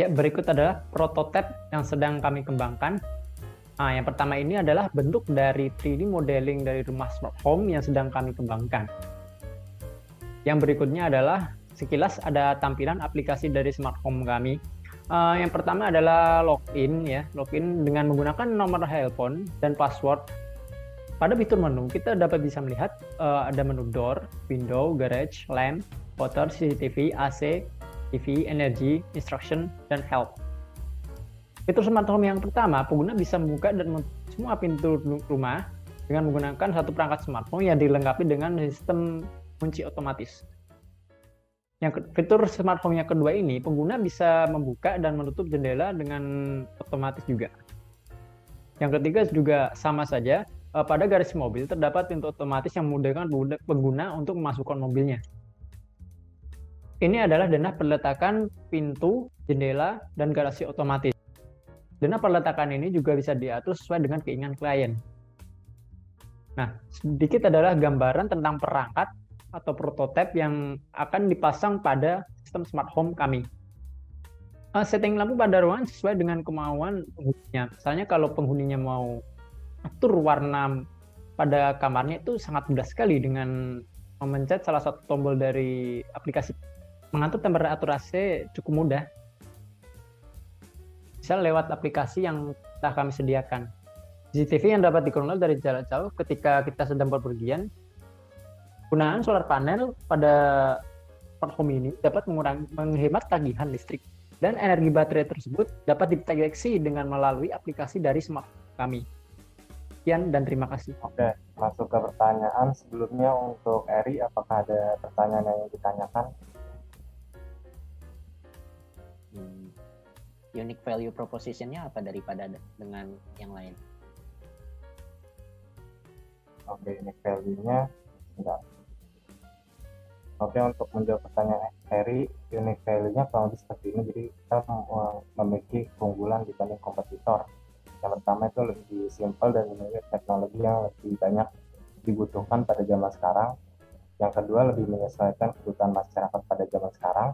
Ya, berikut adalah prototipe yang sedang kami kembangkan. Yang pertama ini adalah bentuk dari 3D modeling dari rumah smart home yang sedang kami kembangkan. Yang berikutnya adalah sekilas ada tampilan aplikasi dari smart home kami. Yang pertama adalah login ya, login dengan menggunakan nomor handphone dan password. Pada fitur menu kita dapat bisa melihat ada menu door, window, garage, lamp, water, CCTV, AC, TV, energy, instruction, dan help. Fitur smart home yang pertama, pengguna bisa membuka dan menutup semua pintu rumah dengan menggunakan satu perangkat smart home yang dilengkapi dengan sistem kunci otomatis. Fitur smart home yang kedua ini, pengguna bisa membuka dan menutup jendela dengan otomatis juga. Yang ketiga juga sama saja, pada garasi mobil terdapat pintu otomatis yang memudahkan pengguna untuk memasukkan mobilnya. Ini adalah denah perletakan pintu, jendela, dan garasi otomatis. Denah perletakan ini juga bisa diatur sesuai dengan keinginan klien. Nah, sedikit adalah gambaran tentang perangkat atau prototipe yang akan dipasang pada sistem smart home kami. Setting lampu pada ruangan sesuai dengan kemauan penghuninya. Misalnya kalau penghuninya mau atur warna pada kamarnya itu sangat mudah sekali dengan memencet salah satu tombol dari aplikasi. Mengatur temperatur AC cukup mudah. Bisa lewat aplikasi yang telah kami sediakan. CCTV yang dapat dikontrol dari jarak jauh ketika kita sedang bepergian. Penggunaan solar panel pada smart home ini dapat menghemat tagihan listrik dan energi baterai tersebut dapat dideteksi dengan melalui aplikasi dari smart home kami. Sekian dan terima kasih. Oke, masuk ke pertanyaan sebelumnya untuk Eri, apakah ada pertanyaan yang ditanyakan? Unique value proposition-nya apa daripada dengan yang lain? Oke, unique value-nya enggak. Oke, untuk menjawab pertanyaan Eri, unique value-nya kurang lebih seperti ini. Jadi kita memiliki keunggulan dibanding kompetitor. Yang pertama itu lebih simpel dan memiliki teknologi yang lebih banyak dibutuhkan pada zaman sekarang. Yang kedua, lebih menyesuaikan kebutuhan masyarakat pada zaman sekarang.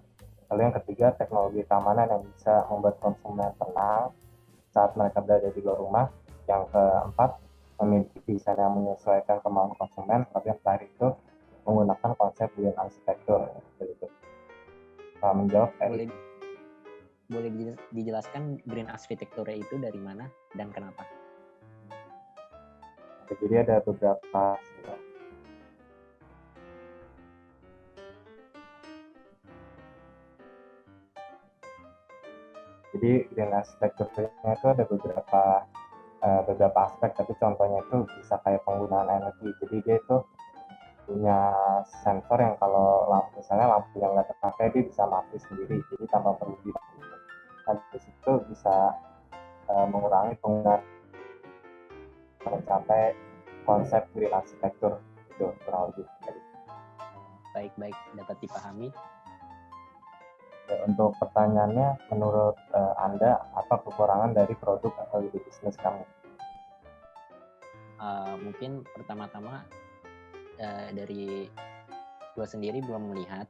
Lalu yang ketiga, teknologi keamanan yang bisa membuat konsumen tenang saat mereka berada di luar rumah. Yang keempat, memiliki desain yang menyesuaikan kemauan konsumen. Tapi yang terakhir itu menggunakan konsep green architecture. Menjawab, boleh dijelaskan green architecture itu dari mana dan kenapa? Jadi ada beberapa. Jadi green architecture-nya itu ada beberapa aspek, tapi contohnya itu bisa kayak penggunaan energi. Jadi dia itu punya sensor yang kalau misalnya lampu yang nggak terpakai dia bisa mati sendiri, jadi tanpa perlu dipakai. Nah, di situ bisa mengurangi penggunaan mencapai konsep green architecture itu kurang lebih. Baik, dapat dipahami. Untuk pertanyaannya, menurut Anda apa kekurangan dari produk atau ide bisnis kamu? Mungkin pertama-tama dari gue sendiri belum melihat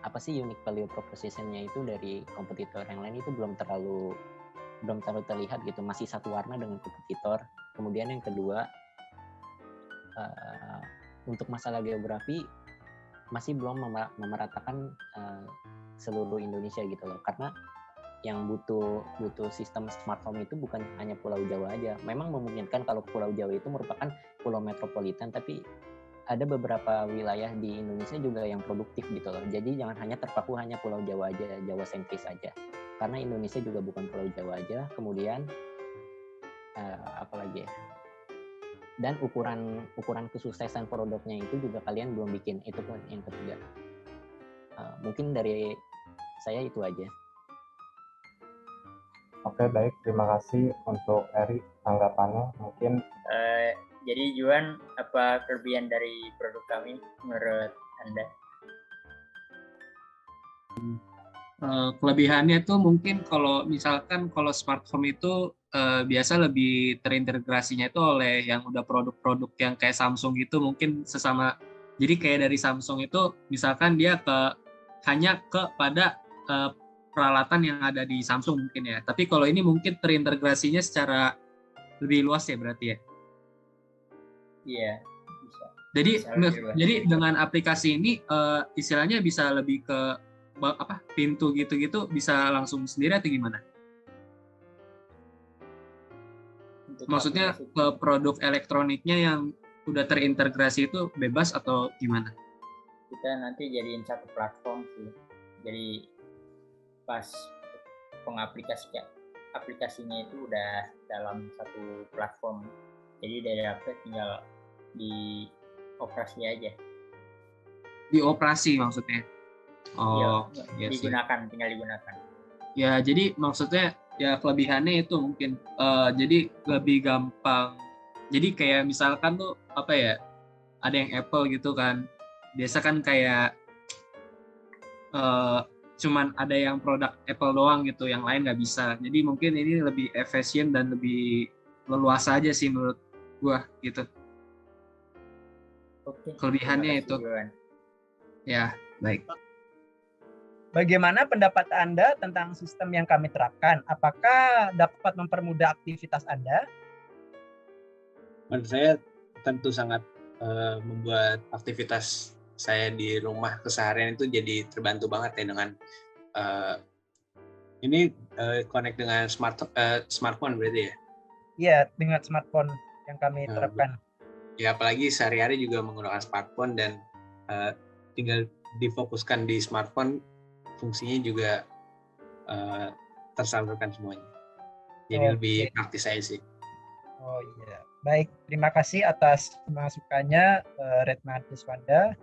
apa sih unique value proposition-nya itu dari kompetitor yang lain, itu belum terlalu terlihat gitu, masih satu warna dengan kompetitor. Kemudian yang kedua, untuk masalah geografi masih belum memeratakan seluruh Indonesia gitu loh, karena yang butuh sistem smart home itu bukan hanya Pulau Jawa aja. Memang memungkinkan kalau Pulau Jawa itu merupakan pulau metropolitan, tapi ada beberapa wilayah di Indonesia juga yang produktif gitu loh. Jadi jangan hanya terpaku hanya Pulau Jawa aja, Jawa sentris aja. Karena Indonesia juga bukan Pulau Jawa aja. Kemudian apalagi ya? Dan ukuran kesuksesan produknya itu juga kalian belum bikin. Itu pun yang ketiga. Mungkin dari saya itu aja. Oke, baik, terima kasih untuk Eri tanggapannya. Mungkin jadi Juan, apa kelebihan dari produk kami menurut Anda? Kelebihannya itu mungkin kalau misalkan kalau smart home itu biasa lebih terintegrasinya itu oleh yang udah produk-produk yang kayak Samsung gitu, mungkin sesama. Jadi kayak dari Samsung itu misalkan dia hanya kepada peralatan yang ada di Samsung mungkin ya. Tapi kalau ini mungkin terintegrasinya secara lebih luas ya berarti ya. Iya, bisa. Jadi Bisa lebih luas. jadi dengan aplikasi ini istilahnya bisa lebih ke pintu gitu-gitu bisa langsung sendiri atau gimana? Untuk Maksudnya aplikasi ke produk elektroniknya yang udah terintegrasi itu bebas atau gimana? kita nanti jadiin satu platform sih. Jadi pas aplikasinya itu udah dalam satu platform. Jadi dari HP tinggal di operasi aja. Di operasi maksudnya. Oh, Iya, iya sih. tinggal digunakan. Ya, jadi maksudnya ya kelebihannya itu mungkin jadi lebih gampang. Jadi kayak misalkan tuh apa ya? Ada yang Apple gitu kan. Biasa kan kayak cuman ada yang produk Apple doang gitu, yang lain nggak bisa. Jadi mungkin ini lebih efisien dan lebih leluasa aja sih menurut gua gitu. Oke. Kelebihannya terima kasih, itu. Yuan. Ya, baik. Bagaimana pendapat Anda tentang sistem yang kami terapkan? Apakah dapat mempermudah aktivitas Anda? Menurut saya tentu sangat membuat aktivitas saya di rumah keseharian itu jadi terbantu banget ya dengan ini connect dengan smartphone berarti ya? Iya, dengan smartphone yang kami terapkan. Ya apalagi sehari-hari juga menggunakan smartphone dan tinggal difokuskan di smartphone, fungsinya juga tersalurkan semuanya. Jadi lebih praktis aja sih. Oh iya, baik. Terima kasih atas masukannya, Redmar Deswanda.